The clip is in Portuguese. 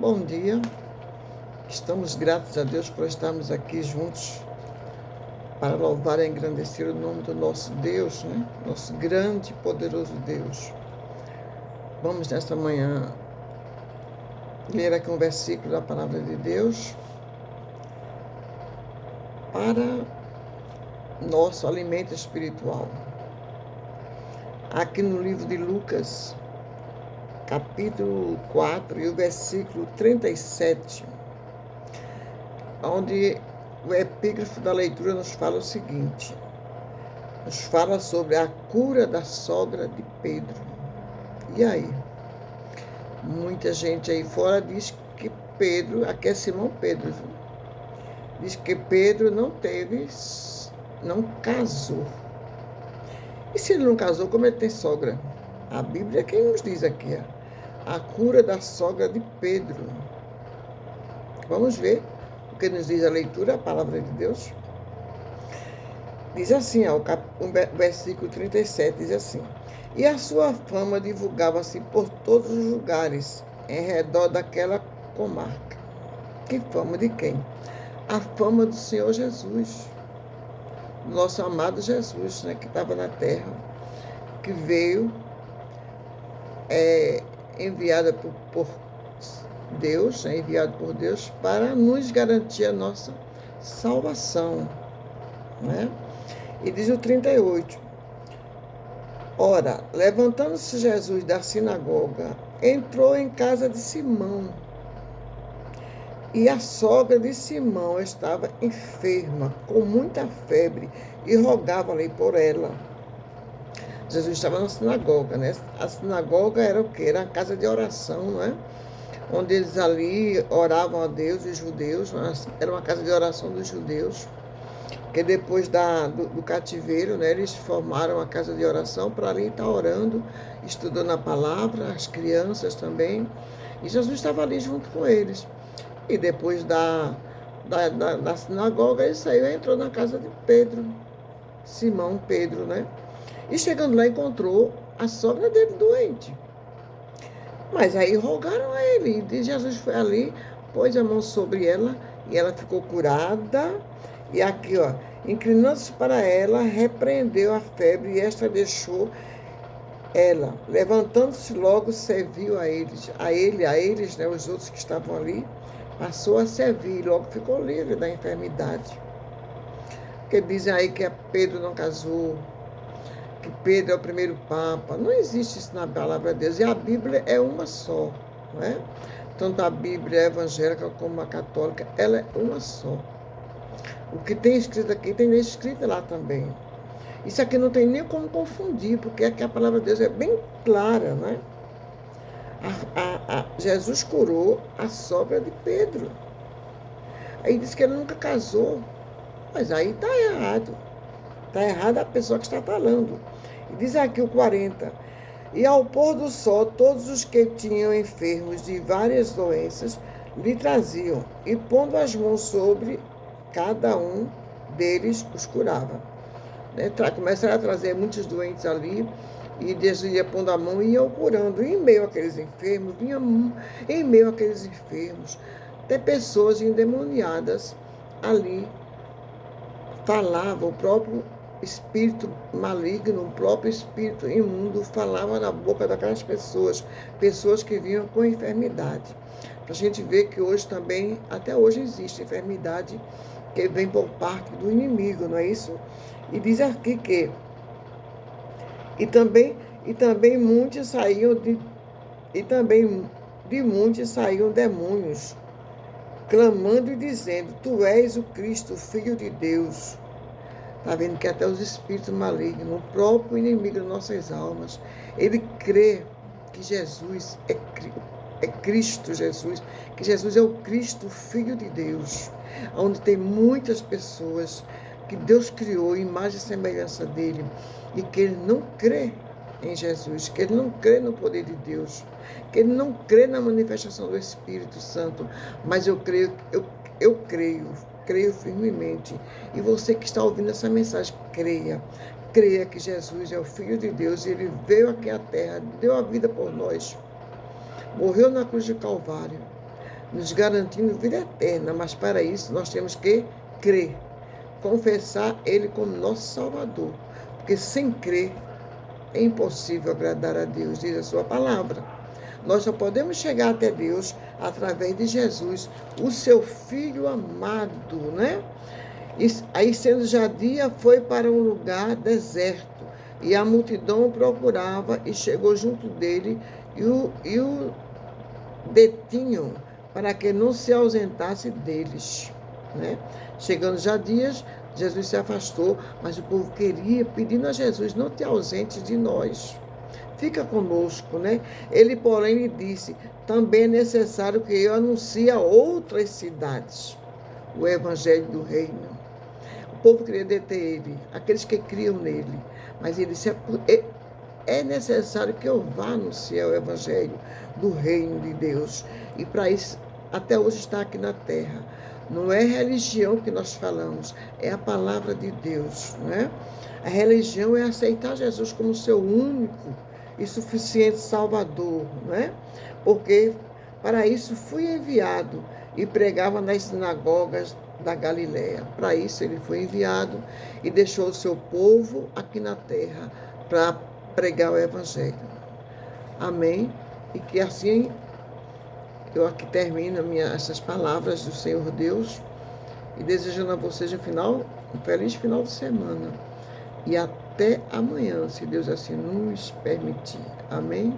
Bom dia, estamos gratos a Deus por estarmos aqui juntos para louvar e engrandecer o nome do nosso Deus, né? Nosso grande e poderoso Deus. Vamos nesta manhã ler aqui um versículo da palavra de Deus para nosso alimento espiritual. Aqui no livro de Lucas, capítulo 4 e o versículo 37, onde o epígrafe da leitura nos fala o seguinte: nos fala sobre a cura da sogra de Pedro. E aí? Muita gente aí fora diz que Pedro, aqui é Simão Pedro, diz que Pedro não casou. E se ele não casou, como ele tem sogra? A Bíblia é quem nos diz aqui, a cura da sogra de Pedro. Vamos ver o que nos diz a leitura, a palavra de Deus. Diz assim, o versículo 37, diz assim: e a sua fama divulgava-se por todos os lugares em redor daquela comarca. Que fama de quem? A fama do Senhor Jesus, nosso amado Jesus, né, que estava na terra, que veio enviado por Deus, né, enviado por Deus para nos garantir a nossa salvação, né? E diz o 38: ora, levantando-se Jesus da sinagoga, entrou em casa de Simão. E a sogra de Simão estava enferma, com muita febre, e rogava-lhe por ela. Jesus estava na sinagoga, né? A sinagoga era o quê? Era a casa de oração, não é? Onde eles ali oravam a Deus, os judeus. Era uma casa de oração dos judeus, que depois do cativeiro, né, eles formaram a casa de oração para ali estar orando, estudando a palavra, as crianças também. E Jesus estava ali junto com eles. E depois da sinagoga, ele saiu e entrou na casa de Pedro, Simão Pedro, né? E chegando lá, encontrou a sogra dele doente. Mas aí rogaram a ele. E Jesus foi ali, pôs a mão sobre ela, e ela ficou curada. E aqui, ó, inclinando-se para ela, repreendeu a febre, e esta deixou ela. Levantando-se logo, serviu a eles, né, os outros que estavam ali, passou a servir, e logo ficou livre da enfermidade. Porque dizem aí que Pedro não casou, que Pedro é o primeiro papa. Não existe isso na palavra de Deus. E a Bíblia é uma só, não é? Tanto a Bíblia evangélica como a católica, ela é uma só. O que tem escrito aqui, tem escrito lá também. Isso aqui não tem nem como confundir, porque aqui a palavra de Deus é bem clara, né? Jesus curou a sogra de Pedro. Aí diz que ele nunca casou. Mas aí está errado. Está errada a pessoa que está falando. E diz aqui o 40. E ao pôr do sol, todos os que tinham enfermos de várias doenças lhe traziam, e pondo as mãos sobre cada um deles, os curava. Né? Começaram a trazer muitos doentes ali, e Jesus ia pondo a mão e ia curando. E em meio àqueles enfermos, tem pessoas endemoniadas ali. Falava, o próprio espírito maligno, o próprio espírito imundo falava na boca daquelas pessoas que vinham com enfermidade. Para a gente ver que hoje também, até hoje existe enfermidade que vem por parte do inimigo, não é isso? E diz aqui que e também muitos saíam de muitos saíam demônios, clamando e dizendo: tu és o Cristo, o Filho de Deus. Está vendo que até os espíritos malignos, o próprio inimigo das nossas almas, ele crê que Jesus é Cristo Jesus, que Jesus é o Cristo, o Filho de Deus, onde tem muitas pessoas que Deus criou em imagem e semelhança dele, e que ele não crê em Jesus, que ele não crê no poder de Deus, que ele não crê na manifestação do Espírito Santo. Mas eu creio firmemente. E você que está ouvindo essa mensagem, creia que Jesus é o Filho de Deus, e ele veio aqui à terra, deu a vida por nós, morreu na cruz de Calvário, nos garantindo vida eterna, mas para isso nós temos que crer, confessar Ele como nosso Salvador, porque sem crer é impossível agradar a Deus, diz a sua palavra. Nós só podemos chegar até Deus através de Jesus, o seu Filho amado, né? E aí, sendo já dia, foi para um lugar deserto, e a multidão o procurava, e chegou junto dele, e o detinham, para que não se ausentasse deles, né? Chegando já dias, Jesus se afastou, mas o povo queria, pedindo a Jesus, não te ausentes de nós. Fica conosco, né? Ele, porém, lhe disse, também é necessário que eu anuncie a outras cidades o evangelho do reino. O povo queria deter ele, aqueles que criam nele. Mas ele disse, é necessário que eu vá anunciar o evangelho do reino de Deus. E para isso, até hoje está aqui na terra. Não é religião que nós falamos, é a palavra de Deus, não é? A religião é aceitar Jesus como seu único e suficiente Salvador, não é? Porque para isso fui enviado e pregava nas sinagogas da Galiléia. Para isso ele foi enviado e deixou o seu povo aqui na terra para pregar o evangelho. Amém? E que assim eu aqui termino essas palavras do Senhor Deus e desejando a vocês um feliz final de semana. E até amanhã, se Deus assim nos permitir. Amém?